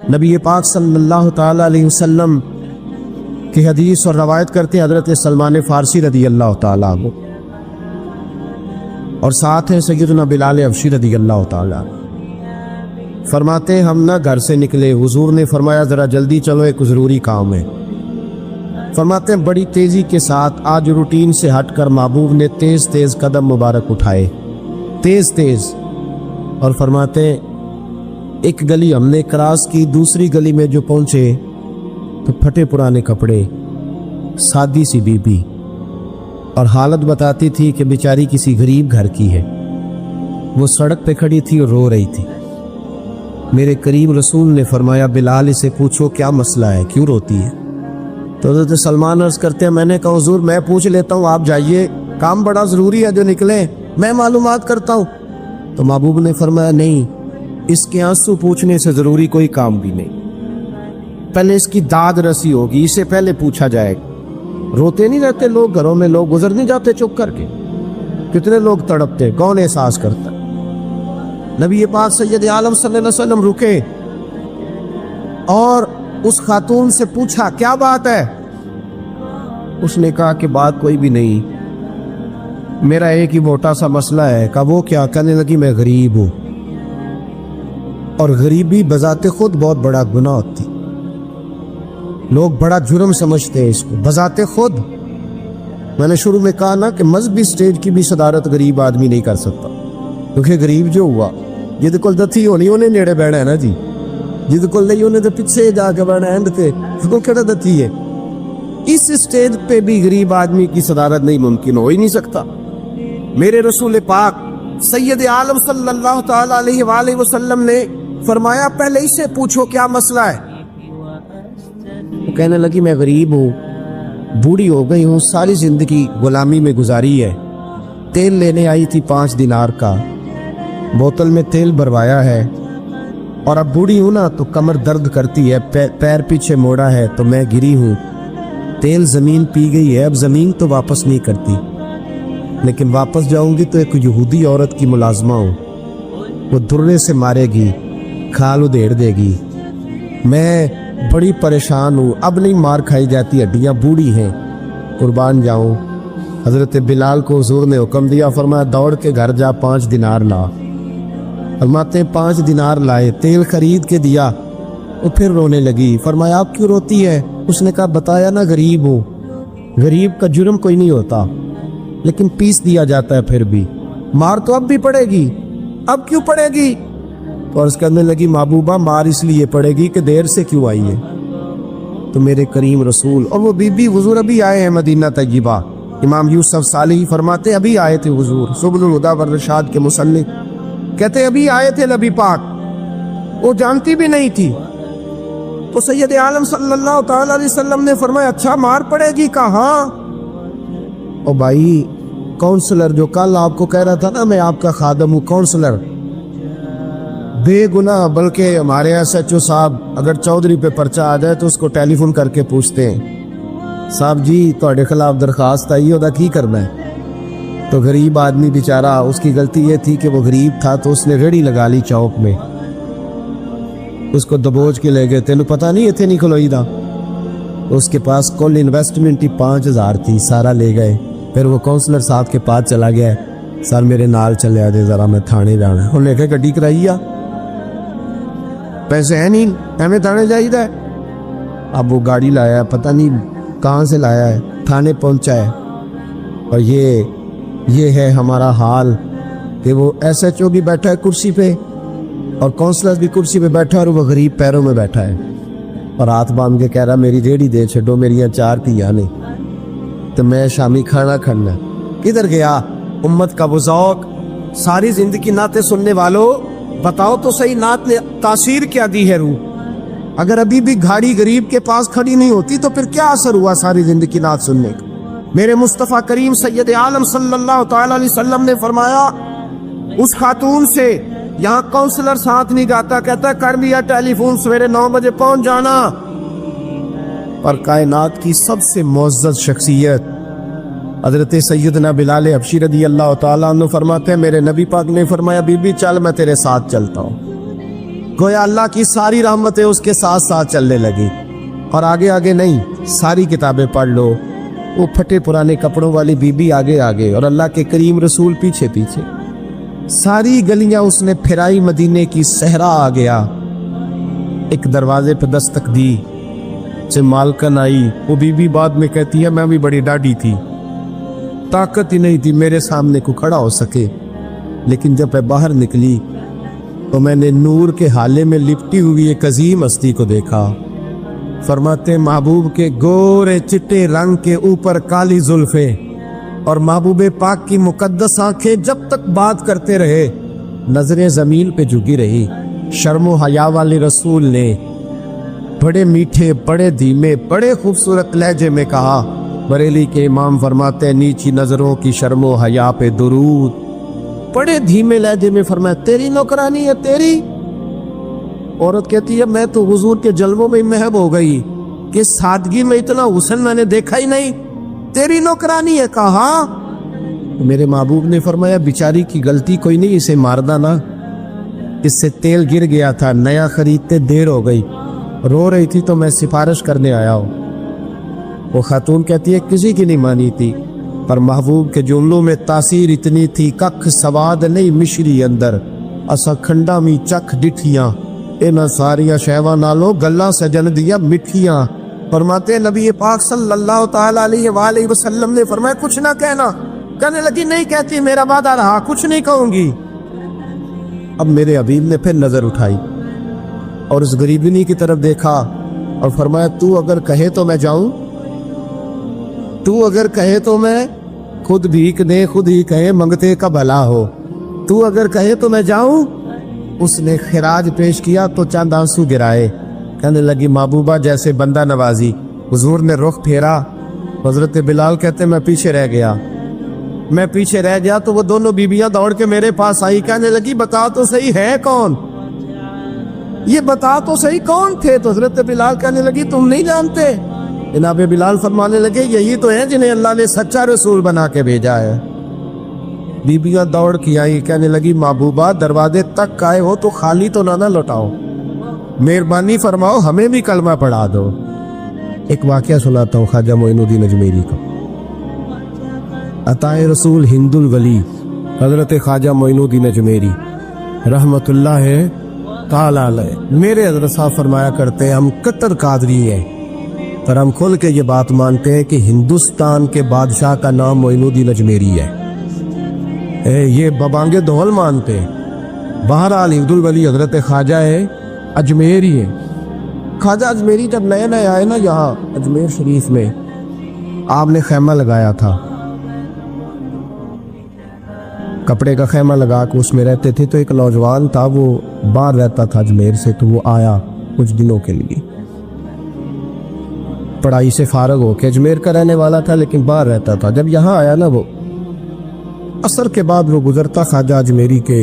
نبی پاک صلی اللہ تعالی علیہ وسلم کی حدیث اور روایت کرتے ہیں حضرت سلمان فارسی رضی اللہ تعالیٰ عنہ، اور ساتھ ہیں سیدنا بلال حبشی رضی اللہ تعالیٰ عنہ۔ فرماتے ہیں ہم نہ گھر سے نکلے، حضور نے فرمایا ذرا جلدی چلو، ایک ضروری کام ہے۔ فرماتے ہیں بڑی تیزی کے ساتھ آج روٹین سے ہٹ کر محبوب نے تیز تیز قدم مبارک اٹھائے، تیز تیز، اور فرماتے ہیں ایک گلی ہم نے کراس کی، دوسری گلی میں جو پہنچے تو پھٹے پرانے کپڑے، سادی سی بی بی، اور حالت بتاتی تھی کہ بیچاری کسی غریب گھر کی ہے۔ وہ سڑک پہ کھڑی تھی اور رو رہی تھی۔ میرے کریم رسول نے فرمایا بلال اسے پوچھو کیا مسئلہ ہے، کیوں روتی ہے؟ تو حضرت سلمان عرض کرتے ہیں میں نے کہا حضور میں پوچھ لیتا ہوں، آپ جائیے، کام بڑا ضروری ہے جو نکلے، میں معلومات کرتا ہوں۔ تو محبوب نے فرمایا نہیں، اس کے آنسو پوچھنے سے ضروری کوئی کام بھی نہیں، پہلے اس کی داد رسی ہوگی، اسے پہلے پوچھا جائے گا۔ روتے نہیں رہتے لوگ گھروں میں، لوگ گزر نہیں جاتے چپ کر کے، کتنے لوگ تڑپتے، کون احساس کرتا ہے؟ نبی پاک سید عالم صلی اللہ علیہ وسلم رکے اور اس خاتون سے پوچھا کیا بات ہے؟ اس نے کہا کہ بات کوئی بھی نہیں، میرا ایک ہی موٹا سا مسئلہ ہے۔ کہا وہ کیا؟ کہنے لگی میں غریب ہوں، اور غریبی بذات خود بہت بڑا گناہ ہوتی، لوگ بڑا جرم سمجھتے ہیں اس کو بذات خود۔ میں نے شروع میں کہا نا کہ مذہبی سٹیج کی بھی صدارت غریب آدمی نہیں کر سکتا، کیونکہ غریب جو ہوا جد کول دتھی ہونی انہیں نیڑے بیٹھنا ہے نا جی، جد کول نہیں انہیں تو پیچھے جا کے بیٹھنا ہے، اینڈ تے اس کو کہڑا دتھی ہے۔ اس سٹیج پہ بھی غریب آدمی کی صدارت نہیں ممکن ہو ہی نہیں سکتا۔ میرے رسول پاک سید عالم صلی اللہ تعالی علیہ وآلہ وسلم نے فرمایا پہلے اسے پوچھو کیا مسئلہ ہے۔ وہ کہنے لگی میں غریب ہوں، بوڑھی ہو گئی ہوں، ساری زندگی غلامی میں گزاری ہے، تیل لینے آئی تھی 5 دینار کا، بوتل میں تیل بھروایا ہے، اور اب بوڑھی ہوں نا تو کمر درد کرتی ہے، پیر پیچھے موڑا ہے تو میں گری ہوں، تیل زمین پی گئی ہے، اب زمین تو واپس نہیں کرتی، لیکن واپس جاؤں گی تو ایک یہودی عورت کی ملازمہ ہوں، وہ درے سے مارے گی، کھال ادھیڑ دے گی، میں بڑی پریشان ہوں، اب نہیں مار کھائی جاتی، ہڈیاں بوڑھی ہیں، قربان جاؤں۔ حضرت بلال کو حضور نے حکم دیا، فرمایا دوڑ کے گھر جا 5 دینار لا۔ فرماتے ہیں 5 دینار لائے، تیل خرید کے دیا، وہ پھر رونے لگی۔ فرمایا آپ کیوں روتی ہے؟ اس نے کہا بتایا نا غریب ہوں، غریب کا جرم کوئی نہیں ہوتا، لیکن پیس دیا جاتا ہے، پھر بھی مار تو اب بھی پڑے گی، اب کیوں پڑے گی؟ تو عرض کرنے لگی محبوبہ مار اس لیے پڑے گی کہ دیر سے کیوں آئی ہے۔ تو میرے کریم رسول اور وہ بی بی حضور ابھی آئے ہیں مدینہ طیبہ، امام یوسف صالحی فرماتے ابھی آئے تھے حضور، سبل الہدی والرشاد کے مصنف کہتے ابھی آئے تھے نبی پاک، وہ جانتی بھی نہیں تھی۔ تو سید عالم صلی اللہ تعالی علیہ وسلم نے فرمایا اچھا مار پڑے گی؟ کہا ہاں۔ او بھائی کونسلر جو کل آپ کو کہہ رہا تھا نا میں آپ کا خادم ہوں، کونسلر بے گناہ، بلکہ ہمارے SHO صاحب اگر چودھری پہ پرچہ آ جائے تو اس کو ٹیلی فون کر کے پوچھتے ہیں صاحب جی تہاڈے خلاف درخواست آئی ہے، کی کرنا ہے؟ تو غریب آدمی بیچارہ، اس کی غلطی یہ تھی کہ وہ غریب تھا تو اس نے ریڑھی لگا لی چوک میں، اس کو دبوچ کے لے گئے، تینوں پتہ نہیں اتنے نہیں کھلوئی دا، اس کے پاس کل انویسٹمنٹ ہی 5000 تھی، سارا لے گئے۔ پھر وہ کونسلر صاحب کے پاس چلا گیا، سر میرے نال چلے آ جائے ذرا میں تھانے جانا ہے، انہوں نے کہا گڈی کرائی آ، پیسے ہیں نہیں ایویں تھانے جائیے۔ اب وہ گاڑی لایا ہے، پتہ نہیں کہاں سے لایا ہے، تھانے پہنچا ہے، اور یہ ہے ہمارا حال کہ وہ SHO بھی بیٹھا ہے کرسی پہ اور کونسلر بھی کرسی پہ بیٹھا ہے، اور وہ غریب پیروں میں بیٹھا ہے اور ہاتھ باندھ کے کہہ رہا میری ریڑھی دے چھڈو، میری 4 تھیاں نے تو میں شامی کھانا کھانا۔ کدھر گیا امت کا وہ ذوق؟ ساری زندگی نعتیں سننے والوں بتاؤ تو صحیح نعت نے تاثیر کیا دی ہے روح؟ اگر ابھی بھی گھاڑی غریب کے پاس کھڑی نہیں ہوتی تو پھر کیا اثر ہوا ساری زندگی نعت سننے کا؟ میرے مصطفیٰ کریم سید عالم صلی اللہ تعالی علیہ وسلم نے فرمایا اس خاتون سے، یہاں کونسلر ساتھ نہیں جاتا، کہتا کر لیا ٹیلی فون، سویرے 9 بجے پہنچ جانا، پر کائنات کی سب سے معزز شخصیت حضرت سیدنا بلال حبشی رضی اللہ تعالیٰ عنہ فرماتے ہیں میرے نبی پاک نے فرمایا بی بی چل میں تیرے ساتھ چلتا ہوں۔ گویا اللہ کی ساری رحمتیں اس کے ساتھ ساتھ چلنے لگی، اور آگے آگے نہیں، ساری کتابیں پڑھ لو، وہ پھٹے پرانے کپڑوں والی بی بی آگے آگے اور اللہ کے کریم رسول پیچھے پیچھے، ساری گلیاں اس نے پھرائی، مدینے کی صحرا آ گیا۔ ایک دروازے پہ دستک دی، سے مالکن آئی، وہ بی بی بعد میں کہتی ہے میں بھی بڑی ڈاڈی تھی، طاقت ہی نہیں تھی میرے سامنے کو کھڑا ہو سکے، لیکن جب میں باہر نکلی تو میں نے نور کے حالے میں لپٹی ہوئی ایک عظیم ہستی کو دیکھا۔ فرماتے محبوب کے گورے چٹے رنگ کے اوپر کالی زلفیں اور محبوب پاک کی مقدس آنکھیں جب تک بات کرتے رہے نظریں زمین پہ جھکی رہی۔ شرم و حیا والے رسول نے بڑے میٹھے، بڑے دھیمے، بڑے خوبصورت لہجے میں کہا، بریلی کے امام فرماتے ہیں نیچی نظروں کی شرم و حیا پہ درود۔ بڑے دھیمے لہجے میں فرمایا تیری نوکرانی ہے تیری؟ عورت کہتی ہے میں تو حضور کے جلووں میں محب ہو گئی کہ سادگی میں اتنا حسن میں نے دیکھا ہی نہیں، تیری نوکرانی ہے؟ کہا میرے محبوب نے فرمایا بیچاری کی غلطی کوئی نہیں، اسے ماردہ نا، اس سے تیل گر گیا تھا، نیا خریدتے دیر ہو گئی، رو رہی تھی تو میں سفارش کرنے آیا ہوں۔ وہ خاتون کہتی ہے کسی کی نہیں مانی تھی، پر محبوب کے جملوں میں تاثیر اتنی تھی، ککھ سواد نہیں مشری اندر، اسا کھنڈا می چکھ ڈٹھیاں، اینا ساریاں شہواں نالوں گلاں سجن دیا مٹھیاں۔ فرماتے نبی پاک صلی اللہ تعالی علیہ وآلہ وسلم نے فرمایا کچھ نہ کہنا، کہنے لگی نہیں کہتی، میرا وعدہ رہا، کچھ نہیں کہوں گی۔ اب میرے حبیب نے پھر نظر اٹھائی اور اس غریبنی کی طرف دیکھا اور فرمایا تو اگر کہے تو میں جاؤں، تو اگر کہے تو میں خود بھیک دے، خود ہی کہے منگتے کا بھلا ہو، تو اگر کہے تو میں جاؤں۔ اس نے خراج پیش کیا تو چند آنسو گرائے، کہنے لگی محبوبہ جیسے بندہ نوازی۔ حضور نے رخ پھیرا، حضرت بلال کہتے میں پیچھے رہ گیا تو وہ دونوں بیویاں دوڑ کے میرے پاس آئی، کہنے لگی بتا تو صحیح ہے کون، یہ بتا تو صحیح کون تھے؟ تو حضرت بلال کہنے لگی تم نہیں جانتے؟ جناب بلال فرمانے لگے یہی تو ہیں جنہیں اللہ نے سچا رسول بنا کے بھیجا ہے۔ بیبیاں دوڑ کی آئی، کہنے لگی محبوبہ دروازے تک آئے ہو تو خالی تو نہ لوٹاؤ، مہربانی فرماؤ ہمیں بھی کلمہ پڑھا دو۔ ایک واقعہ سناتا ہوں خواجہ معین الدین اجمیری کا۔ عطائے رسول ہند الولی حضرت خواجہ معین الدین اجمیری رحمت اللہ تعالی علیہ، میرے حضرت صاحب فرمایا کرتے ہیں ہم کٹر قادری ہیں، پر ہم کھل کے یہ بات مانتے ہیں کہ ہندوستان کے بادشاہ کا نام معین الدین اجمیری ہے، یہ ببانگے دول مانتے ہیں۔ بہرحال ہند الولی حضرت خواجہ ہے اجمیری ہے۔ خواجہ اجمیری جب نئے نئے آئے نا یہاں اجمیر شریف میں، آپ نے خیمہ لگایا تھا، کپڑے کا خیمہ لگا کے اس میں رہتے تھے، تو ایک نوجوان تھا وہ باہر رہتا تھا اجمیر سے، تو وہ آیا کچھ دنوں کے لیے، پڑھائی سے فارغ ہو کے، اجمیر کا رہنے والا تھا لیکن باہر رہتا تھا۔ جب یہاں آیا نا وہ عصر کے بعد وہ گزرتا خواجہ اجمیری کے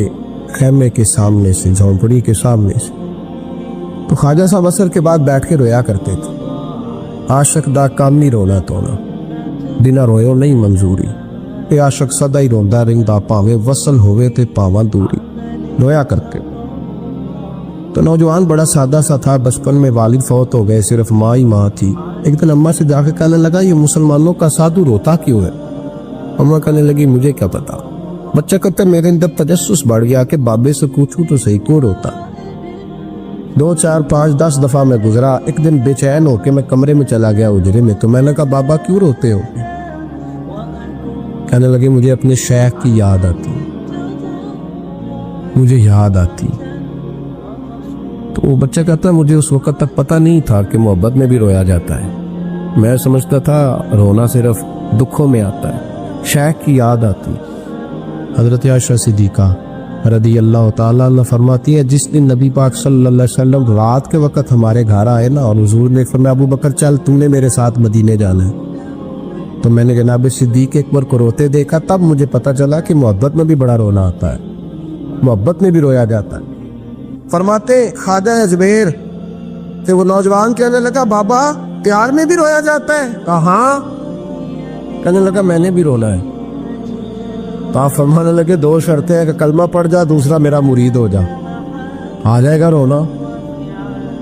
خیمے کے سامنے سے، جھونپڑی کے سامنے سے، تو خواجہ صاحب عصر کے بعد بیٹھ کے رویا کرتے تھے، عاشق دا کام نہیں رونا تونا، بنا رویو نہیں منظوری، اے عاشق سدا ہی روندا رہندا پاویں وصل ہوئے تے پاواں دوری، رویا کرتے۔ تو نوجوان بڑا سادہ سا تھا، بچپن میں والد فوت ہو گئے، صرف ماں ہی ماں تھی۔ ایک دن اماں سے جا کے کہنے لگا یہ مسلمانوں کا سادھو روتا کیوں ہے؟ اماں کہنے لگی مجھے کیا پتا۔ بچہ کہتا میرے اندر تجسس بڑھ گیا کہ بابے سے پوچھوں تو صحیح کیوں روتا۔ 2 4 5 10 دفعہ میں گزرا، ایک دن بے چین ہو کے میں کمرے میں چلا گیا اجرے میں، تو میں نے کہا بابا کیوں روتے ہو؟ کہنے لگے مجھے اپنے شیخ کی یاد آتی، مجھے یاد آتی۔ تو وہ بچہ کہتا ہے مجھے اس وقت تک پتہ نہیں تھا کہ محبت میں بھی رویا جاتا ہے، میں سمجھتا تھا رونا صرف دکھوں میں آتا ہے، شیخ کی یاد آتی۔ حضرت عائشہ صدیقہ رضی اللہ تعالیٰ عنہ فرماتی ہے جس دن نبی پاک صلی اللہ علیہ وسلم رات کے وقت ہمارے گھر آئے نا، اور حضور نے فرمایا ابو بکر چل تم نے میرے ساتھ مدینے جانا ہے، تو میں نے جناب صدیق اکبر کو روتے دیکھا، تب مجھے پتا چلا کہ محبت میں بھی بڑا رونا آتا ہے، محبت میں بھی رویا جاتا ہے۔ فرماتے خواجہ اجمیر کہ وہ نوجوان کہنے لگا بابا پیار میں بھی رویا جاتا ہے؟ کہاں؟ کہنے لگا میں نے بھی رونا ہے۔ تو آپ فرمانے لگے 2 شرطیں ہیں کہ کلمہ پڑھ جا، دوسرا میرا مرید ہو جا۔ आ जाएगा रोना।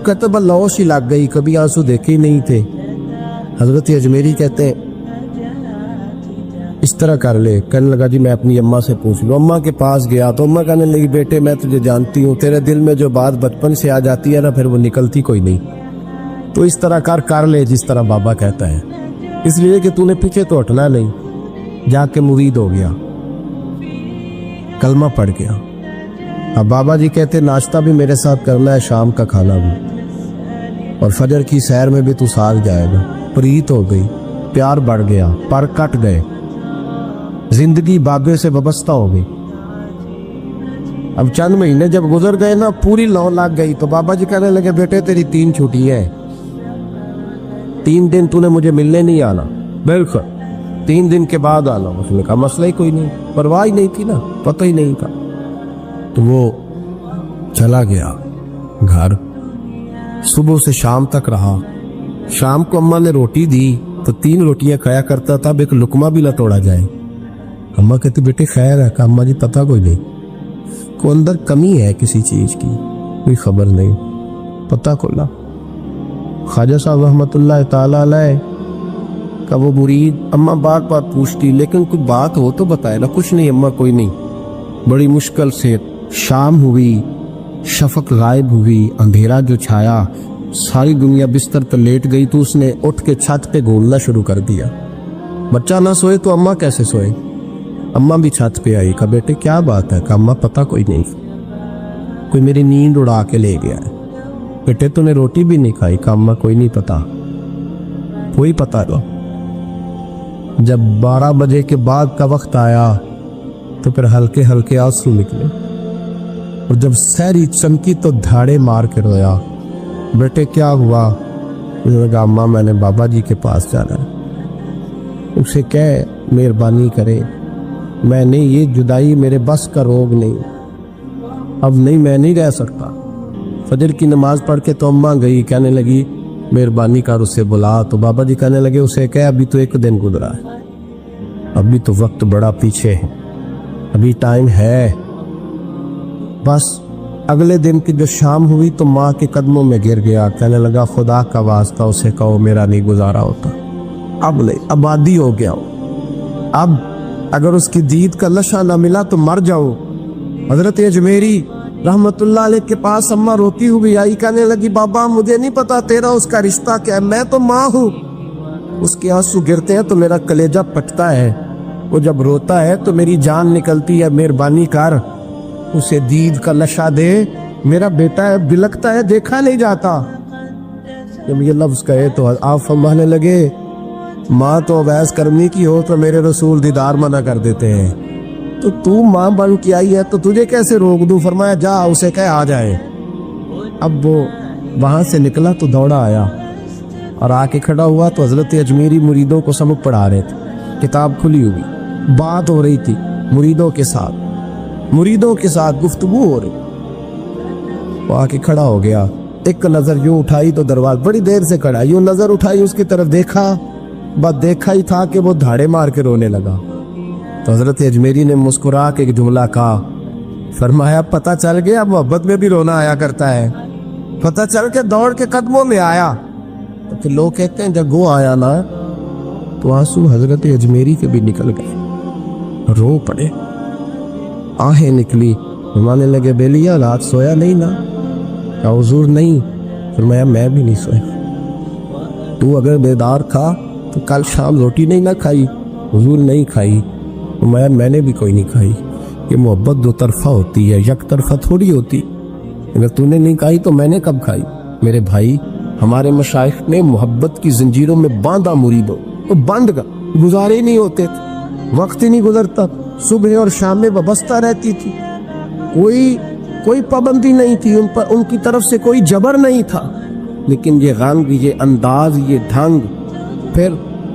कहते बल्लौश ही लग गई, कभी आंसू देखे ही नहीं थे। हजरत अजमेरी कहते हैं इस तरह कर ले। कहने लगा जी मैं अपनी अम्मा से पूछ लूँ। अम्मा के पास गया तो अम्मा कहने लगी बेटे मैं तुझे जानती हूँ, तेरे दिल में जो बात बचपन से आ जाती है ना फिर वो निकलती कोई नहीं। तो इस तरह कर ले जिस तरह बाबा कहता है, इसलिए कि तूने पीछे तो हटना नहीं। जाके मुरीद हो गया, कलमा पढ़ गया। अब बाबा जी कहते नाश्ता भी मेरे साथ करना है, शाम का खाना भी, और फजर की सैर में भी तू साथ जाएगा। प्रीत हो गई, प्यार बढ़ गया, पर कट गए, जिंदगी बाबे से वाबस्ता हो गई। अब चंद महीने जब गुजर गए ना, पूरी लौ लग गई। तो बाबा जी कहने लगे बेटे तेरी 3 छुट्टी है, 3 दिन तूने मुझे मिलने नहीं आना। बिल्कुल 3 दिन के बाद आना। उसने कहा मसला ही कोई नहीं, परवाह ही नहीं थी ना, पता ही नहीं था। तो वो चला गया घर, सुबह से शाम तक रहा। शाम को अम्मा ने रोटी दी तो 3 रोटियां खाया करता था, अब एक लुकमा भी ना तोड़ा जाए। अम्मा कहती बेटे खैर है? अम्मा जी पता कोई नहीं, को अंदर कमी है किसी चीज की, कोई खबर नहीं, पता खोला। ख्वाजा साहब रहमतुल्लाह ताला अलैह का वो मुरीद, अम्मा बार बार पूछती लेकिन कुछ बात हो तो बताए ना। कुछ नहीं अम्मा कोई नहीं। बड़ी मुश्किल से शाम हुई, शफक गायब हुई, अंधेरा जो छाया, सारी दुनिया बिस्तर पर लेट गई। तो उसने उठ के छत पे घूमना शुरू कर दिया। बच्चा ना सोए तो अम्मा कैसे सोए? अम्मा भी छत पे आई। कहा बेटे क्या बात है? कहा अम्मा पता कोई नहीं, कोई मेरी नींद उड़ा के ले गया है। बेटे तूने रोटी भी नहीं खाई? कहा अम्मा कोई नहीं पता, कोई पता नहीं। जब 12 बजे के बाद का वक्त आया तो फिर हल्के हल्के आंसू निकले, और जब सहरी चमकी तो धाड़े मार के रोया। बेटे क्या हुआ? उसने कहा अम्मा मैंने बाबा जी के पास जाना है, उसे कह मेहरबानी करे, मैं नहीं, ये जुदाई मेरे बस का रोग नहीं, अब नहीं मैं नहीं रह सकता। फजर की नमाज पढ़ के तो अम्मा गई, कहने लगी मेहरबानी कर उसे बुला। तो बाबा जी कहने लगे उसे कह अभी तो 1 दिन गुजरा है, अभी तो वक्त बड़ा पीछे है, अभी टाइम है। बस अगले दिन की जो शाम हुई तो माँ के कदमों में गिर गया, कहने लगा खुदा का वास्ता उसे कहो मेरा नहीं गुजारा होता, अब ले आबादी हो गया हो, अब अगर उसकी दीद का नशा ना मिला तो मर जाओ। हजरत अजमेरी रहमतुल्लाह अलैह के पास अम्मा रोती हुई आई, कहने लगी बाबा मुझे नहीं पता तेरा उसका रिश्ता क्या है, मैं तो माँ हूँ। उसके आंसू गिरते हैं तो मेरा कलेजा फटता है, वो जब रोता है तो मेरी जान निकलती है, मेहरबानी कर उसे दीद का नशा दे, मेरा बेटा है बिलकता है देखा नहीं जाता। जब ये लफ्ज कहे तो आप फरमाने लगे माँ तो अवैस करनी की हो तो मेरे रसूल दीदार मना कर देते हैं, तो तू माँ बन के आई है तो तुझे कैसे रोक दूं? फरमाया जा उसे कह आ जाए। अब वो वहां से निकला तो दौड़ा आया और आके खड़ा हुआ तो हजरत अजमेरी मुरीदों को सबक पढ़ा रहे थे, किताब खुली हुई, बात हो रही थी मुरीदों के साथ गुफ्तगू हो रही। वो आके खड़ा हो गया, एक नजर यूं उठाई तो दरवाजा, बड़ी देर से खड़ा, यूं नजर उठाई उसकी तरफ देखा, बस देखा ही था कि वो धाड़े मार के रोने लगा। तो हजरत अजमेरी ने मुस्कुरा के एक जुमला कहा, फरमाया पता चल गया मोहब्बत में भी रोना आया करता है। पता चल के दौड़ के कदमों में आया। तो फिर लोग कहते हैं जब वो आया ना तो आंसू हजरत अजमेरी के भी निकल गए, रो पड़े, आहें निकली। फरमाने लगे बेलिया रात सोया नहीं ना? क्या हुजूर नहीं? फरमाया मैं भी नहीं सोया। तू अगर बेदार था तो कल शाम रोटी नहीं ना खाई? हुजूर नहीं खाई। फरमाया मैंने भी कोई नहीं खाई। ये मोहब्बत 2 तरफा होती है, एक तरफा थोड़ी होती। अगर तूने नहीं खाई तो मैंने कब खाई? मेरे भाई हमारे मशाइख ने मोहब्बत की जंजीरों में बांधा मुरीदों तो बंद का गुजारे नहीं होते थे, वक्त ही नहीं गुजरता, सुबह और शाम में वाबस्ता रहती थी, कोई पाबंदी नहीं थी उन पर, उनकी तरफ से कोई जबर नहीं था। लेकिन ये गम, ये अंदाज, ये ढंग, फिर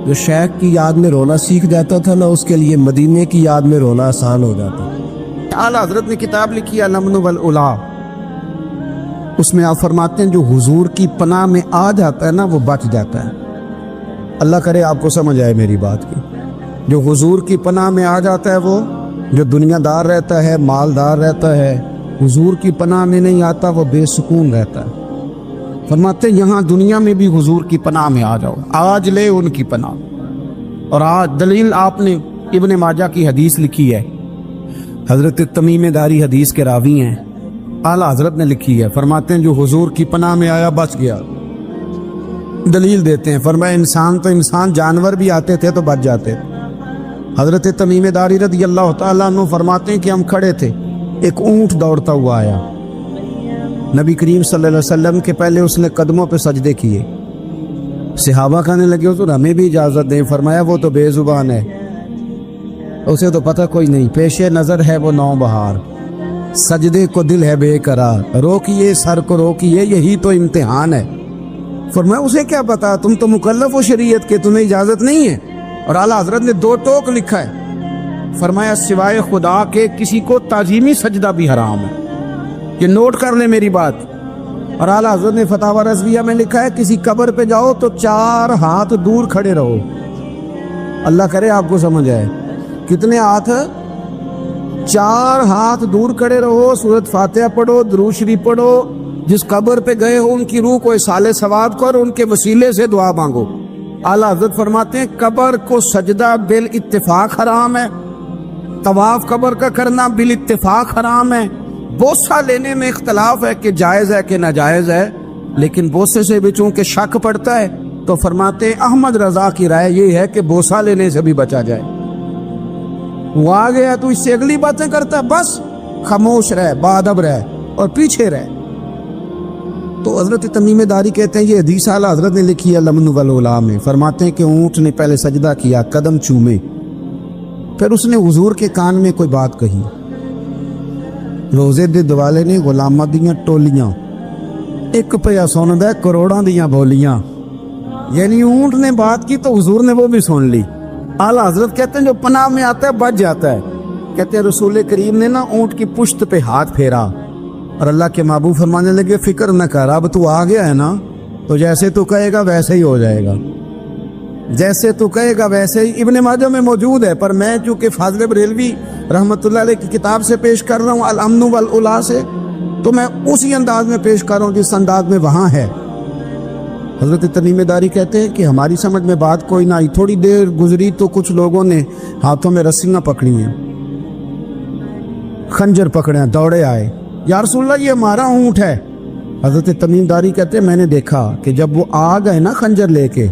जो शेख की याद में रोना सीख जाता था ना उसके लिए मदीने की याद में रोना आसान हो जाता। आला हजरत ने किताब लिखी है नमन वल उला, उसमें आप फरमाते हैं जो हुजूर की पनाह में आ जाता है ना वो बच जाता है। अल्लाह करे आपको समझ आए मेरी बात की। जो हुजूर की पनाह में आ जाता है वो, जो दुनियादार रहता है, मालदार रहता है, हुजूर की पनाह में नहीं आता वो बेसुकून रहता है। फरमाते यहाँ दुनिया में भी हुजूर की पनाह में आ जाओ, आज ले उनकी पनाह। और आज दलील आपने इब्ने माजा की हदीस लिखी है, हजरत तमीम दारी हदीस के रावी हैं, आला हजरत ने लिखी है। फरमाते हैं जो हुजूर की पनाह में आया बच गया। दलील देते हैं, फरमाया इंसान तो इंसान, जानवर भी आते थे तो बच जाते। हजरत तमीम दारी रज़ी अल्लाह तआला अन्हु फरमाते हैं कि हम खड़े थे, एक ऊंट दौड़ता हुआ आया। नबी करीम सल्लल्लाहु अलैहि वसल्लम के पहले उसने कदमों पे सजदे किए। सहाबा कहने लगे हुजूर हमें भी इजाज़त दें। फरमाया वो तो बेजुबान है, उसे तो पता कोई नहीं, पेशे नज़र है वो नौबहार, सजदे को दिल है बेकरार, रोकिए सर को रोकिए यही तो इम्तिहान है। फरमाया उसे क्या पता, तुम तो मुकल्लफ हो शरीयत के, तुम्हें इजाज़त नहीं है। और आला हजरत ने 2 टोक लिखा है, फरमाया सिवाय खुदा के किसी को ताजीमी सजदा भी हराम है। ये नोट कर ले मेरी बात। और आला हजरत ने फतावा रज़विया में लिखा है किसी कब्र पे जाओ तो 4 हाथ दूर खड़े रहो। अल्लाह करे आपको समझ आए, कितने हाथ? 4 हाथ दूर खड़े रहो, सूरत फातिहा पढ़ो, दुरूद शरीफ पढ़ो, जिस कब्र पे गए हो उनकी रूह को साले सवाब कर, उनके वसीले से दुआ मांगो। आला हज़रत फरमाते हैं कब्र को सजदा बिल इत्तिफाक हराम है, तवाफ कब्र का करना बिल इत्तिफाक हराम है, बोसा लेने में इख्तलाफ है कि जायज़ है कि नाजायज़ है, लेकिन बोसे से भी चूंकि शक पड़ता है तो फरमाते हैं अहमद रजा की राय ये है कि बोसा लेने से भी बचा जाए। वो आ गया तो इससे अगली बातें करता है, बस खामोश रहे, बाअदब रहे और पीछे रहे। तो हजरत तमीम दारी कहते हैं ये हदीस आला हजरत ने लिखी है लमन वल उला में। फरमाते हैं कि ऊंट ने पहले सजदा किया, कदम चूमे, फिर उसने हुजूर के कान में कोई बात कही। रोजे दे दिवाले ने गुलामां दियां टोलियां, एक पिया सुनदा करोड़ां दियां बोलियां। यानी ऊंट ने बात की तो हुजूर ने वो भी सुन ली। आला हजरत कहते हैं जो पनाह में आता है बच जाता है। कहते हैं रसूल करीम ने ना ऊंट की पुश्त पे हाथ फेरा और अल्लाह के महबूब फरमाने लगे फिक्र न कर, अब तू आ गया है ना तो जैसे तू कहेगा वैसे ही हो जाएगा, जैसे तू कहेगा वैसे ही। इब्ने माजा में मौजूद है, पर मैं चूंकि फाज़िल बरेलवी रहमतुल्लाह अलैह की किताब से पेश कर रहा हूँ अल अम्न वल उला से, तो मैं उसी अंदाज में पेश कर रहा हूँ जिस अंदाज में वहाँ है। हजरत तमीम दारी कहते हैं कि हमारी समझ में बात कोई ना आई, थोड़ी देर गुजरी तो कुछ लोगों ने हाथों में रस्सियाँ पकड़ी हैं, खंजर पकड़े हैं, दौड़े आए, या रसूलल्लाह ये हमारा ऊँट है। हजरत तमीम दारी कहते हैं मैंने देखा कि जब वो आ गए ना खंजर लेके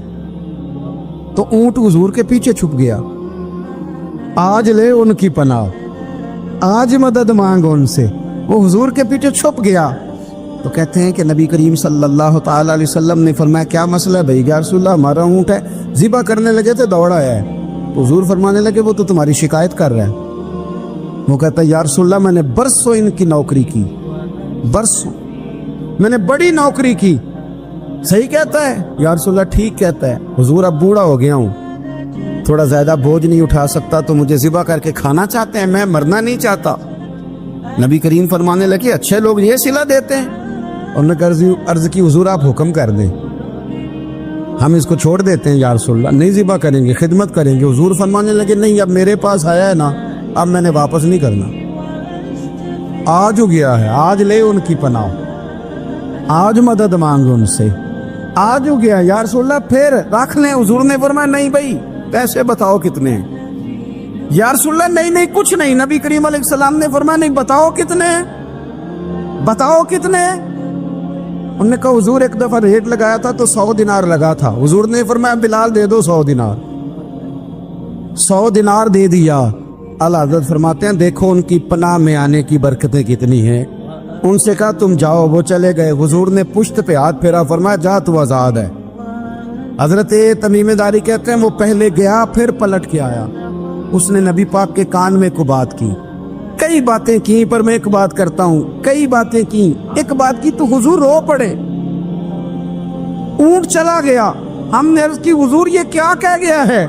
तो ऊँट हुजूर के पीछे छुप गया। आज ले उनकी पनाह, आज मदद मांग उनसे, वो हुजूर के पीछे छुप गया। तो कहते हैं कि नबी करीम सल्लल्लाहु ताला अलैहि वसल्लम ने फरमाया क्या मसला है भाई? या रसूलल्लाह हमारा ऊँट है। ज़िबा करने लगे थे, दौड़ा है। तो हुजूर फरमाने लगे वो तो तुम्हारी शिकायत कर रहा है। वो कहता है या रसूलल्लाह मैंने बरसों इनकी नौकरी की, बरसों मैंने बड़ी नौकरी की। सही कहता है या रसूलल्लाह? ठीक कहता है। हुजूर अब बूढ़ा हो गया हूँ, थोड़ा ज्यादा बोझ नहीं उठा सकता, तो मुझे ज़िबा करके खाना चाहते हैं, मैं मरना नहीं चाहता। नबी करीम फरमाने लगे अच्छे लोग ये सिला देते हैं। उन्होंने अर्ज की हुजूर आप हुक्म कर दें, हम इसको छोड़ देते हैं या रसूलल्लाह, नहीं ज़िबा करेंगे, खिदमत करेंगे। हुजूर फरमाने लगे नहीं, अब मेरे पास आया है ना, अब मैंने वापस नहीं करना। आज हो गया है, आज ले उनकी पनाह, आज मदद मांग उनसे, आज हो गया या रसूलल्लाह फिर रख लें। हुजूर ने फरमाया नहीं भाई पैसे बताओ कितने हैं। या रसूलल्लाह नहीं नहीं कुछ नहीं। नबी करीम अलैहिस्सलाम ने फरमाया नहीं बताओ कितने हैं, बताओ कितने हैं। उन्होंने कहा हुजूर एक दफा रेट लगाया था तो 100 दिनार लगा था। हुजूर ने फरमाया बिलाल दे दो 100 दिनार। 100 दिनार दे दिया। आला हज़रत फरमाते हैं देखो उनकी पनाह में आने की बरकतें कितनी हैं। उनसे कहा तुम जाओ, वो चले गए। हुजूर ने पुश्त पे हाथ फेरा, फरमाया जा तू आज़ाद है। हजरत तमीम दारी कहते हैं वो पहले गया फिर पलट के आया। उसने नबी पाक के कान में को बात की, कई बातें की, पर मैं एक बात करता हूं, कई बातें की, एक बात की तो हुजूर रो पड़े। ऊंट चला गया, हमने अर्ज की हुजूर ये क्या कह गया है?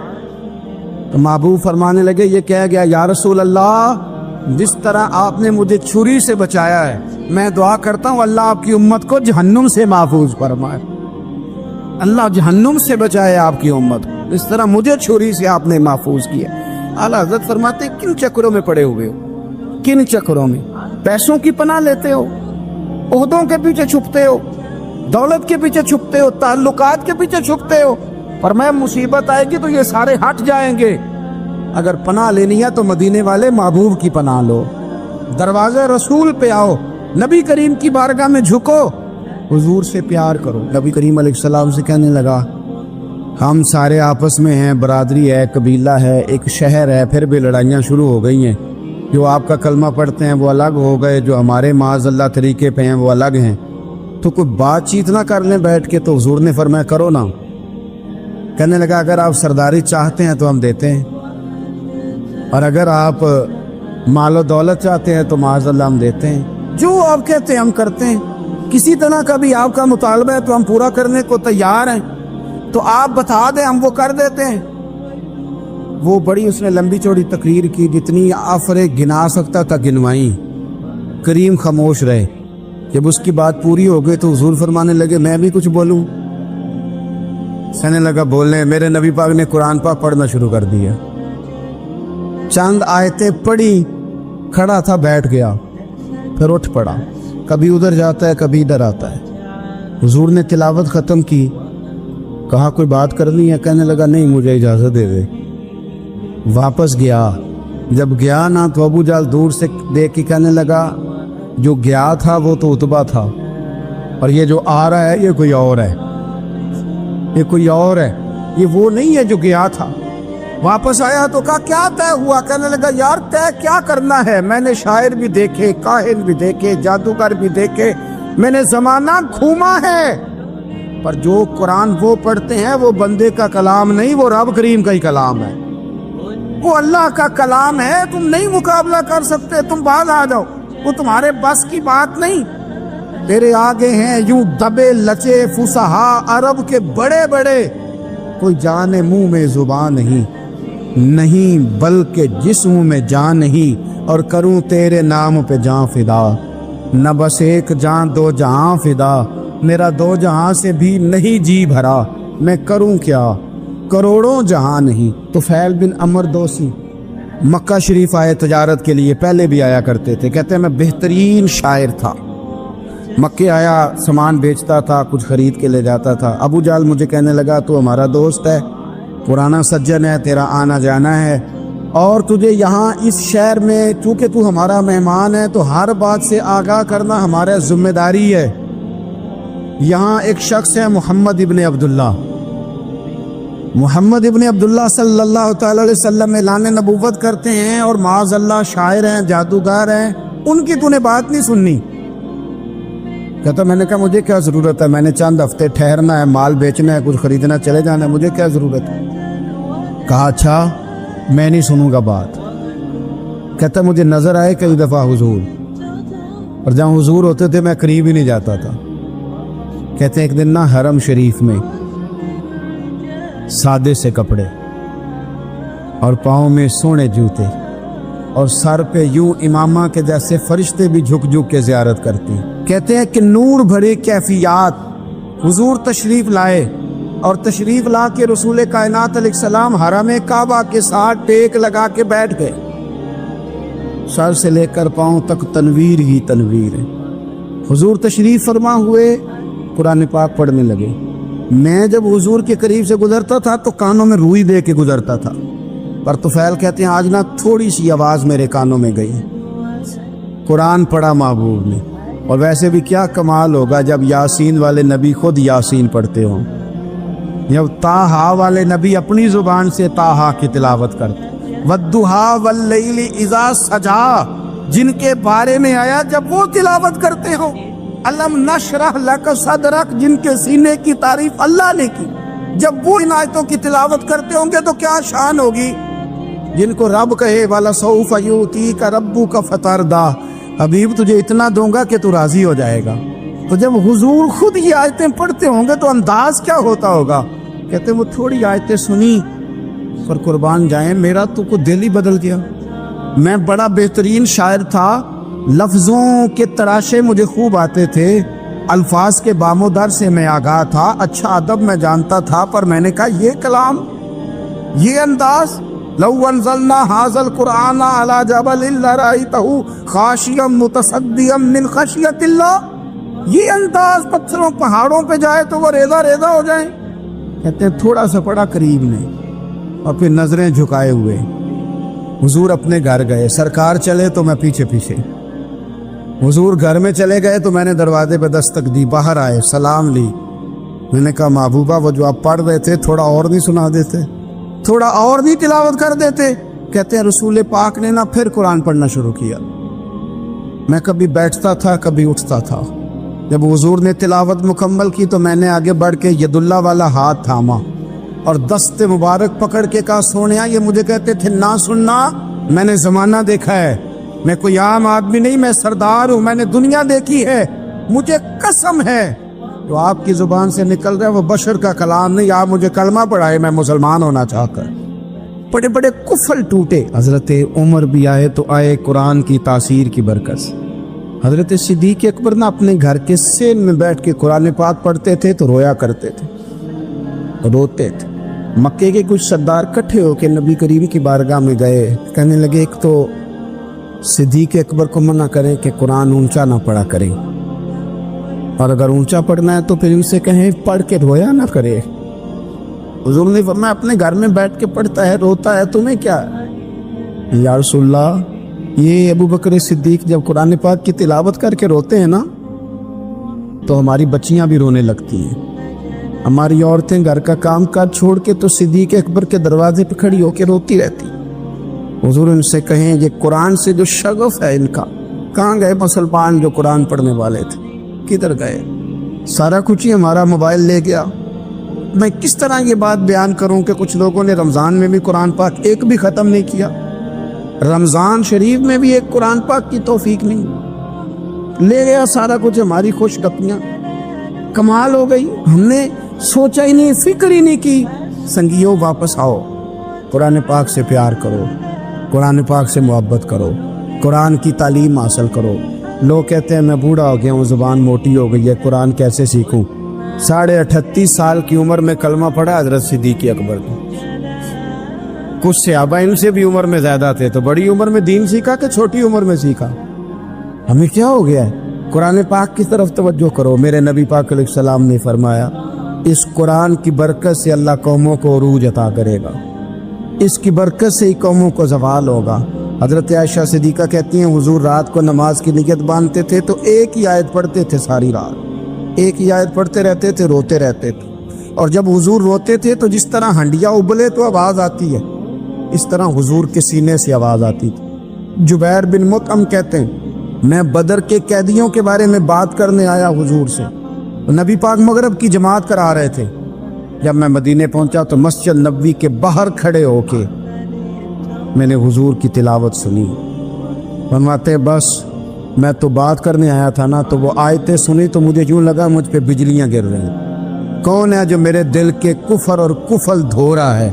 तो महबूब फरमाने लगे ये कह गया या रसूल अल्लाह जिस तरह आपने मुझे छुरी से बचाया है, मैं दुआ करता हूं अल्लाह आपकी उम्मत को जहन्नुम से महफूज फरमाए। अल्लाह जहन्नुम से बचाए आपकी उम्मत को, इस तरह मुझे छुरी से आपने महफूज किया। आला हज़रत फरमाते किन चक्रों में पड़े हुए हो, किन चक्रों में? पैसों की पनाह लेते हो, ओहदों के पीछे छुपते हो, दौलत के पीछे छुपते हो, ताल्लुकात के पीछे छुपते हो, पर मैं मुसीबत आएगी तो ये सारे हट जाएंगे। अगर पनाह लेनी है तो मदीने वाले महबूब की पनाह लो, दरवाजे रसूल पे आओ, नबी करीम की बारगाह में झुको, हुजूर से प्यार करो। नबी करीम अलैहिस्सलाम से कहने लगा, हम सारे आपस में हैं, बरादरी है, कबीला है, एक शहर है, फिर भी लड़ाइयाँ शुरू हो गई हैं। जो आपका कलमा पढ़ते हैं वो अलग हो गए, जो हमारे माज़अल्लाह तरीके पे हैं वो अलग हैं। तो कोई बातचीत ना कर लें बैठ के। तो हुजूर ने फरमाया करो ना। कहने लगा, अगर आप सरदारी चाहते हैं तो हम देते हैं, और अगर आप मालो दौलत चाहते हैं तो माज़अल्लाह हम देते हैं। जो आप कहते हैं हम करते हैं। किसी तरह का भी आपका मुतालबा है तो हम पूरा करने को तैयार हैं, तो आप बता दें हम वो कर देते हैं। वो बड़ी उसने लंबी चौड़ी तकरीर की, जितनी आफरे गिना सकता था गिनवाई। करीम खामोश रहे। जब उसकी बात पूरी हो गई तो हुजूर फरमाने लगे, मैं भी कुछ बोलूं? कहने लगा, बोलने। मेरे नबी पाक ने कुरान पाक पढ़ना शुरू कर दिया। चंद आयतें पढ़ी, खड़ा था, बैठ गया, फिर उठ पड़ा। कभी उधर जाता है, कभी इधर आता है। हुजूर ने तिलावत ख़त्म की, कहा कोई बात करनी है? कहने लगा, नहीं, मुझे इजाज़त दे दे। वापस गया। जब गया ना तो अबू जाल दूर से देख के कहने लगा, जो गया था वो तो उतबा था, और ये जो आ रहा है ये कोई और है, ये कोई और है, ये वो नहीं है जो गया था। वापस आया तो कहा, क्या तय हुआ? कहने लगा, यार तय क्या करना है, मैंने शायर भी देखे, काहिन भी देखे, जादूगर भी देखे, मैंने जमाना घूमा है, पर जो कुरान वो पढ़ते हैं वो बंदे का कलाम नहीं, वो रब करीम का ही कलाम है, वो अल्लाह का कलाम है। तुम नहीं मुकाबला कर सकते, तुम बाहर आ जाओ, वो तुम्हारे बस की बात नहीं। तेरे आगे हैं यूं दबे लचे फुसहा अरब के बड़े बड़े, कोई जाने मुंह में जुबान नहीं, नहीं बल्कि जिस्म में जान नहीं, और करूं तेरे नाम पे जान फिदा। न बस एक जान दो जहां फिदा, मेरा दो जहां से भी नहीं जी भरा, मैं करूं क्या करोड़ों जहां नहीं। तो फैल बिन अमर दोसी मक्का शरीफ आए तजारत के लिए, पहले भी आया करते थे। कहते हैं मैं बेहतरीन शायर था, मक्के आया, सामान बेचता था, कुछ खरीद के ले जाता था। अबू जाल मुझे कहने लगा, तू हमारा दोस्त है, पुराना सज्जन है, तेरा आना जाना है, और तुझे यहाँ इस शहर में चूँकि तू हमारा मेहमान है तो हर बात से आगाह करना हमारा जिम्मेदारी है। यहाँ एक शख्स है मोहम्मद इब्ने अब्दुल्ला, मोहम्मद इब्ने अब्दुल्ला सल्लल्लाहु अलैहि वसल्लम ऐलान नबूवत करते हैं, और माज़अल्लाह शायर हैं, जादूगर हैं, उनकी तूने बात नहीं सुननी। कहता, मैंने कहा मुझे क्या ज़रूरत है, मैंने चंद हफ्ते ठहरना है, माल बेचना है, कुछ ख़रीदना, चले जाना है, मुझे क्या ज़रूरत है। कहा, अच्छा मैं नहीं सुनूंगा बात। कहता, मुझे नज़र आए कई दफ़ा हुजूर, और जहाँ हुजूर होते थे मैं करीब ही नहीं जाता था। कहते एक दिन ना हरम शरीफ में सादे से कपड़े और पाँव में सोने जूते और सर पे यूं इमामा के जैसे फरिश्ते भी झुक झुक के ज़ियारत करते हैं। कहते हैं कि नूर भरे कैफियात हुजूर तशरीफ लाए, और तशरीफ ला के रसूल कायनात अलैहिस्सलाम हरम काबा के साथ टेक लगा के बैठ गए। सर से लेकर पाँव तक तनवीर ही तनवीर है। हुजूर तशरीफ फरमा हुए, कुरान पाक पढ़ने लगे। मैं जब हुजूर के करीब से गुजरता था तो कानों में रुई दे के गुजरता था, पर तुफैल कहते हैं आज ना थोड़ी सी आवाज़ मेरे कानों में गई, कुरान पढ़ा महबूब ने। और वैसे भी क्या कमाल होगा जब यासीन वाले नबी खुद यासीन पढ़ते हों, जब ताहा वाले नबी अपनी ज़ुबान से ताहा की तिलावत करते, वद्दुहा वल्लैली इज़ा सजा जिनके बारे में आया जब वो तिलावत करते हो, अलम नशरह लक सदरक जिनके सीने की तारीफ अल्लाह ने की, जब वो इन आयतों की तिलावत करते होंगे तो क्या शान होगी। जिनको रब कहे वाला सौफ यूती का रब्बू का फतरदा, हबीब तुझे इतना दूंगा कि तू राजी हो जाएगा। तो जब हुजूर खुद ये आयतें पढ़ते होंगे तो अंदाज क्या होता होगा। कहते वो थोड़ी आयतें सुनी पर कुर्बान जाए मेरा तो को दिल ही बदल गया। मैं बड़ा बेहतरीन शायर था, लफ्ज़ों के तराशे मुझे खूब आते थे, अल्फाज के बामोदर से मैं आगाह था, अच्छा अदब मैं जानता था, पर मैंने कहा ये कलाम, ये अंदाज, لو انزلنا هذا القرآن على جبل لرأيته خاشعا متصدعا من خشیۃ اللہ، یہ انداز پتھروں پہاڑوں پہ جائے تو وہ ریزہ ریزہ ہو جائیں۔ کہتے ہیں تھوڑا سا پڑا قریب نہیں، اور پھر نظریں جھکائے ہوئے حضور اپنے گھر گئے۔ سرکار چلے تو میں پیچھے پیچھے، حضور گھر میں چلے گئے تو میں نے دروازے پہ دستک دی، باہر آئے، سلام لی۔ میں نے کہا محبوبہ وہ جو آپ پڑھ رہے تھے تھوڑا اور نہیں سنا دیتے، تھوڑا اور نہیں تلاوت کر دیتے؟ کہتے ہیں رسول پاک نے نا پھر قرآن پڑھنا شروع کیا۔ میں کبھی بیٹھتا تھا کبھی اٹھتا تھا، جب حضور نے تلاوت مکمل کی تو میں نے آگے بڑھ کے ید اللہ والا ہاتھ تھاما اور دست مبارک پکڑ کے کہا سونیا، یہ مجھے کہتے تھے نہ سننا، میں نے زمانہ دیکھا ہے، میں کوئی عام آدمی نہیں، میں سردار ہوں، میں نے دنیا دیکھی ہے، مجھے قسم ہے جو آپ کی زبان سے نکل رہا ہے وہ بشر کا کلام نہیں، آپ مجھے کلمہ پڑھائے میں مسلمان ہونا چاہ کر۔ بڑے بڑے کفل ٹوٹے۔ حضرت عمر بھی آئے تو آئے قرآن کی تاثیر کی برکت سے۔ حضرت صدیق اکبر نہ اپنے گھر کے سین میں بیٹھ کے قرآن پاک پڑھتے تھے تو رویا کرتے تھے، روتے تھے۔ مکے کے کچھ سردار کٹھے ہو کے نبی کریم کی بارگاہ میں گئے، کہنے لگے ایک تو صدیق اکبر کو منع کریں کہ قرآن اونچا نہ پڑھا کریں، اور اگر اونچا پڑھنا ہے تو پھر ان سے کہیں پڑھ کے رویا نہ کرے۔ حضور نے فرمایا اپنے گھر میں بیٹھ کے پڑھتا ہے روتا ہے، تمہیں کیا ہے؟ یا رسول اللہ، یہ ابو بکر صدیق جب قرآن پاک کی تلاوت کر کے روتے ہیں نا تو ہماری بچیاں بھی رونے لگتی ہیں، ہماری عورتیں گھر کا کام کاج چھوڑ کے تو صدیق اکبر کے دروازے پہ کھڑی ہو کے روتی رہتی۔ حضور ان سے کہیں یہ قرآن سے جو شغف ہے ان کا، کہاں گئے مسلمان جو قرآن پڑھنے والے تھے، کدھر گئے؟ سارا کچھ ہی ہمارا موبائل لے گیا۔ میں کس طرح یہ بات بیان کروں کہ کچھ لوگوں نے رمضان میں بھی قرآن پاک ایک بھی ختم نہیں کیا، رمضان شریف میں بھی ایک قرآن پاک کی توفیق نہیں، لے گیا سارا کچھ ہماری خوش گپیاں۔ کمال ہو گئی، ہم نے سوچا ہی نہیں، فکر ہی نہیں کی۔ سنگیوں واپس آؤ، قرآن پاک سے پیار کرو، قرآن پاک سے محبت کرو، قرآن کی تعلیم حاصل کرو۔ لوگ کہتے ہیں میں بوڑھا ہو گیا ہوں، زبان موٹی ہو گئی ہے، قرآن کیسے سیکھوں؟ 38.5 سال کی عمر میں کلمہ پڑھا حضرت صدیق اکبر کو۔ کچھ صحابہ ان سے بھی عمر میں زیادہ تھے، تو بڑی عمر میں دین سیکھا کہ چھوٹی عمر میں سیکھا؟ ہمیں کیا ہو گیا ہے؟ قرآن پاک کی طرف توجہ کرو۔ میرے نبی پاک علیہ السلام نے فرمایا اس قرآن کی برکت سے اللہ قوموں کو عروج عطا کرے گا، اس کی برکت سے ہی قوموں کو زوال ہوگا۔ حضرت عائشہ صدیقہ کہتی ہیں حضور رات کو نماز کی نیت باندھتے تھے تو ایک ہی آیت پڑھتے تھے، ساری رات ایک ہی آیت پڑھتے رہتے تھے، روتے رہتے تھے، اور جب حضور روتے تھے تو جس طرح ہنڈیا ابلے تو آواز آتی ہے، اس طرح حضور کے سینے سے آواز آتی تھی۔ جبیر بن مطعم کہتے ہیں میں بدر کے قیدیوں کے بارے میں بات کرنے آیا حضور سے، نبی پاک مغرب کی جماعت کرا رہے تھے۔ جب میں مدینے پہنچا تو مسجد نبوی کے باہر کھڑے ہو کے میں نے حضور کی تلاوت سنی۔ فرماتے بس میں تو بات کرنے آیا تھا نا، تو وہ آیتیں سنی تو مجھے یوں لگا مجھ پہ بجلیاں گر رہی۔ کون ہے جو میرے دل کے کفر اور کفل دھو رہا ہے؟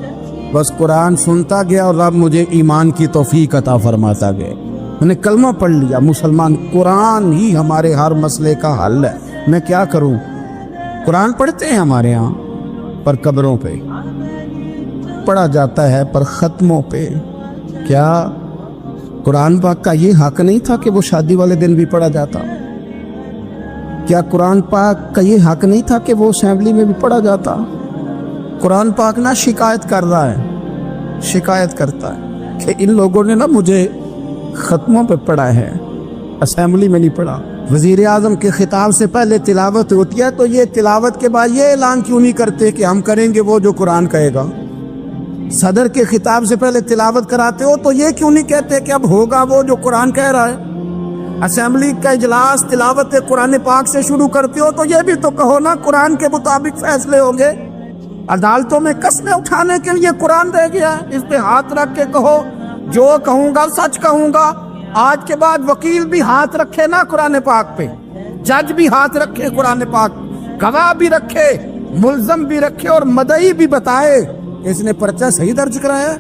بس قرآن سنتا گیا اور رب مجھے ایمان کی توفیق عطا فرماتا گیا۔ میں نے کلمہ پڑھ لیا، مسلمان۔ قرآن ہی ہمارے ہر مسئلے کا حل ہے۔ میں کیا کروں؟ قرآن پڑھتے ہیں ہمارے ہاں، پر قبروں پہ پڑھا جاتا ہے، پر ختموں پہ۔ کیا قرآن پاک کا یہ حق نہیں تھا کہ وہ شادی والے دن بھی پڑھا جاتا؟ کیا قرآن پاک کا یہ حق نہیں تھا کہ وہ اسمبلی میں بھی پڑھا جاتا؟ قرآن پاک نہ شکایت کر رہا ہے، شکایت کرتا ہے کہ ان لوگوں نے نا مجھے ختموں پہ پڑھا ہے، اسمبلی میں نہیں پڑھا۔ وزیر اعظم کے خطاب سے پہلے تلاوت ہوتی ہے تو یہ تلاوت کے بعد یہ اعلان کیوں نہیں کرتے کہ ہم کریں گے وہ جو قرآن کہے گا؟ صدر کے خطاب سے پہلے تلاوت کراتے ہو تو یہ کیوں نہیں کہتے کہ اب ہوگا وہ جو قرآن کہہ رہا ہے؟ اسمبلی کا اجلاس تلاوت قرآن پاک سے شروع کرتے ہو تو یہ بھی تو کہو نا قرآن کے مطابق فیصلے ہوں گے۔ عدالتوں میں قسمیں اٹھانے کے لیے قرآن رہ گیا ہے، اس پہ ہاتھ رکھ کے کہو جو کہوں گا سچ کہوں گا۔ آج کے بعد وکیل بھی ہاتھ رکھے نا قرآن پاک پہ، جج بھی ہاتھ رکھے قرآن پاک، گواہ بھی رکھے، ملزم بھی رکھے، اور مدعی بھی بتائے کہ اس نے پرچہ صحیح درج کرایا ہے،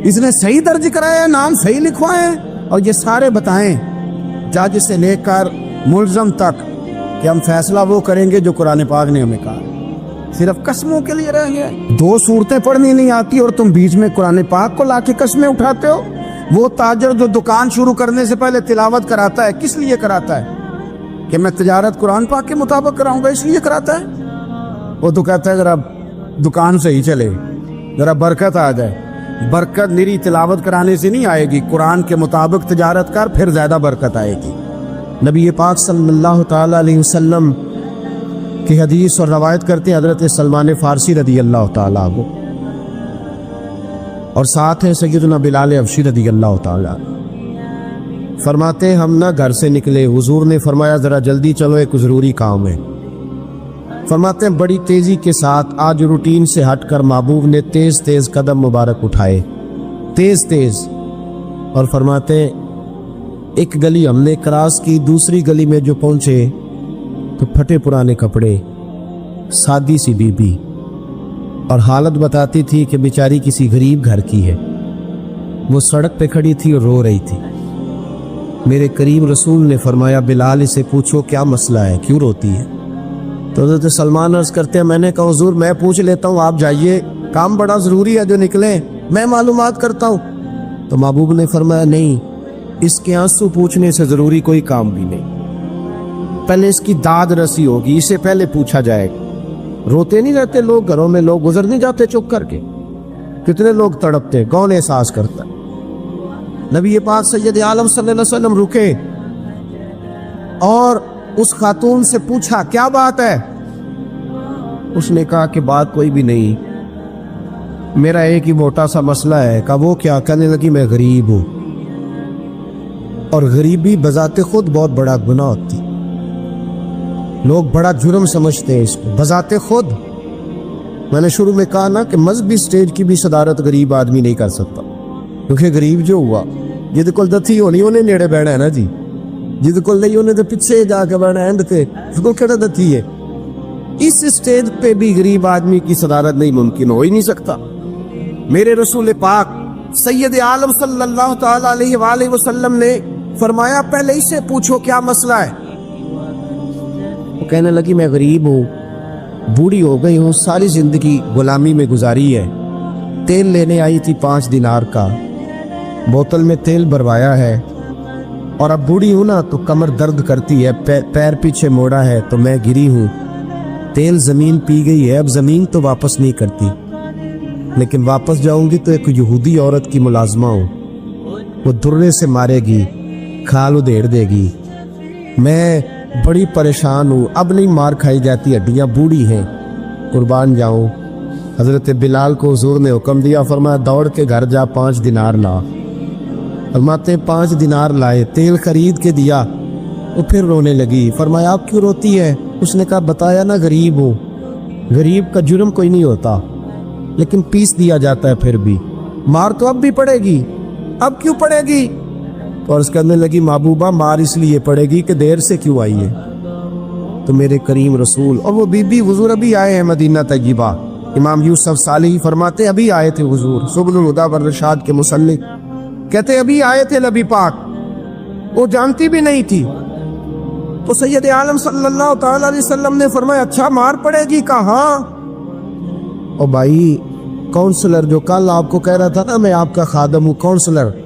اس نے صحیح درج کرایا ہے، نام صحیح لکھوائے، اور یہ سارے بتائیں جج سے لے کر ملزم تک کہ ہم فیصلہ وہ کریں گے جو قرآن پاک نے ہمیں کہا۔ सिर्फ कस्मों के लिए रह गया। 2 सूरतें पढ़नी नहीं आती और तुम बीच में कुरान पाक को लाके कस्में उठाते हो। वो ताजर जो दुकान शुरू करने से पहले तिलावत कराता है, किस लिए कराता है? कि मैं तिजारत कुरान पाक के मुताबिक कराऊंगा, इसलिए कराता है। वो तो कहता है जरा दुकान सही चले, जरा बरकत आ जाए। बरकत निरी तिलावत कराने से नहीं आएगी, कुरान के मुताबिक तिजारत कर, फिर ज्यादा बरकत आएगी। नबी पाक सल्लल्लाहु ताला अलैहि वसल्लम की हदीस और रवायत करते हैं हजरत सलमान फारसी रदी अल्लाह ताला अन्हु, और साथ है सैयदना बिलाल हबशी रदी अल्लाह ताला। फरमाते हैं हम ना घर से निकले, हुजूर ने फरमाया जरा जल्दी चलो, एक ज़रूरी काम है। फरमाते हैं बड़ी तेजी के साथ आज रूटीन से हटकर महबूब ने तेज तेज कदम मुबारक उठाए, तेज तेज, और फरमाते एक गली हमने क्रॉस की, दूसरी गली में जो पहुंचे तो फटे पुराने कपड़े, सादी सी बीबी, और हालत बताती थी कि बेचारी किसी गरीब घर की है। वो सड़क पे खड़ी थी और रो रही थी। मेरे करीम रसूल ने फरमाया बिलाल इसे पूछो क्या मसला है, क्यों रोती है? तो हज़रत सलमान अर्ज करते हैं मैंने कहा हुजूर मैं पूछ लेता हूँ, आप जाइए, काम बड़ा ज़रूरी है जो निकले, मैं मालूमात करता हूँ। तो महबूब ने फरमाया नहीं, इसके आंसू पूछने से ज़रूरी कोई काम भी नहीं, पहले इसकी दाद रसी होगी, इससे पहले पूछा जाएगा। रोते नहीं रहते लोग घरों में, लोग गुजर नहीं जाते चुप करके, कितने लोग तड़पते, कौन एहसास करता है? नबी पाक सैयद आलम सल्लल्लाहु अलैहि वसल्लम रुके और उस खातून से पूछा क्या बात है? उसने कहा कि बात कोई भी नहीं, मेरा एक ही मोटा सा मसला है। कहा वो क्या? कहने लगी मैं गरीब हूं, और गरीबी बजाते खुद बहुत बड़ा गुनाह होती, लोग बड़ा जुर्म समझते हैं इसको बजाते खुद। मैंने शुरू में कहा ना कि मजहबी स्टेज की भी सदारत गरीब आदमी नहीं कर सकता, क्योंकि गरीब जो हुआ जिद कोल दथी होनी उन्हें नेड़े बैठा है ना जी, जिद कोल नहीं उन्हें तो पिछे जाके बैठा एंड थे, उसको केड़ा दथी है। इस स्टेज पे भी गरीब आदमी की सदारत नहीं मुमकिन, हो ही नहीं सकता। मेरे रसूल पाक सैयद आलम सल्लल्लाहु ताला अलैहि वसल्लम ने फरमाया पहले इससे पूछो क्या मसला है। वो कहने लगी मैं गरीब हूँ, बूढ़ी हो गई हूँ, सारी जिंदगी गुलामी में गुजारी है, तेल लेने आई थी 5 दिनार का, बोतल में तेल भरवाया है, और अब बूढ़ी हूँ ना तो कमर दर्द करती है, पैर पीछे मोड़ा है तो मैं गिरी हूँ, तेल जमीन पी गई है, अब जमीन तो वापस नहीं करती, लेकिन वापस जाऊंगी तो एक यहूदी औरत की मुलाजमा हूँ, वो दुर्रे से मारेगी, खाल उधेड़ देगी, मैं बड़ी परेशान हूँ, अब नहीं मार खाई जाती, हड्डियाँ बूढ़ी हैं, कुर्बान जाऊँ। हजरत बिलाल को हुजूर ने हुक्म दिया, फरमाया दौड़ के घर जा 5 दिनार ला। फरमाते 5 दिनार लाए, तेल खरीद के दिया, वो फिर रोने लगी। फरमाया आप क्यों रोती है? उसने कहा बताया ना गरीब हूँ, गरीब का जुर्म कोई नहीं होता, लेकिन पीस दिया जाता है, फिर भी मार तो अब भी पड़ेगी, अब क्यों पड़ेगी? और उसके कहने लगी महबूबा मार इसलिए पड़ेगी कि देर से क्यों आई है। तो मेरे करीम रसूल और वो बीबी हुजूर अभी आए हैं मदीना तय्यबा, इमाम यूसुफ सालिही फरमाते अभी आए थे हुजूर, सुबुल हुदा वर रशाद के मुसल्लिक, कहते अभी आए थे नबी पाक, वो जानती भी नहीं थी। तो सैयद आलम सल्लल्लाहु ताला अलैहि वसल्लम ने फरमाया अच्छा मार पड़ेगी? कहा ओ भाई काउंसलर जो कल आपको कह रहा था ना मैं आपका खादम हूँ, काउंसलर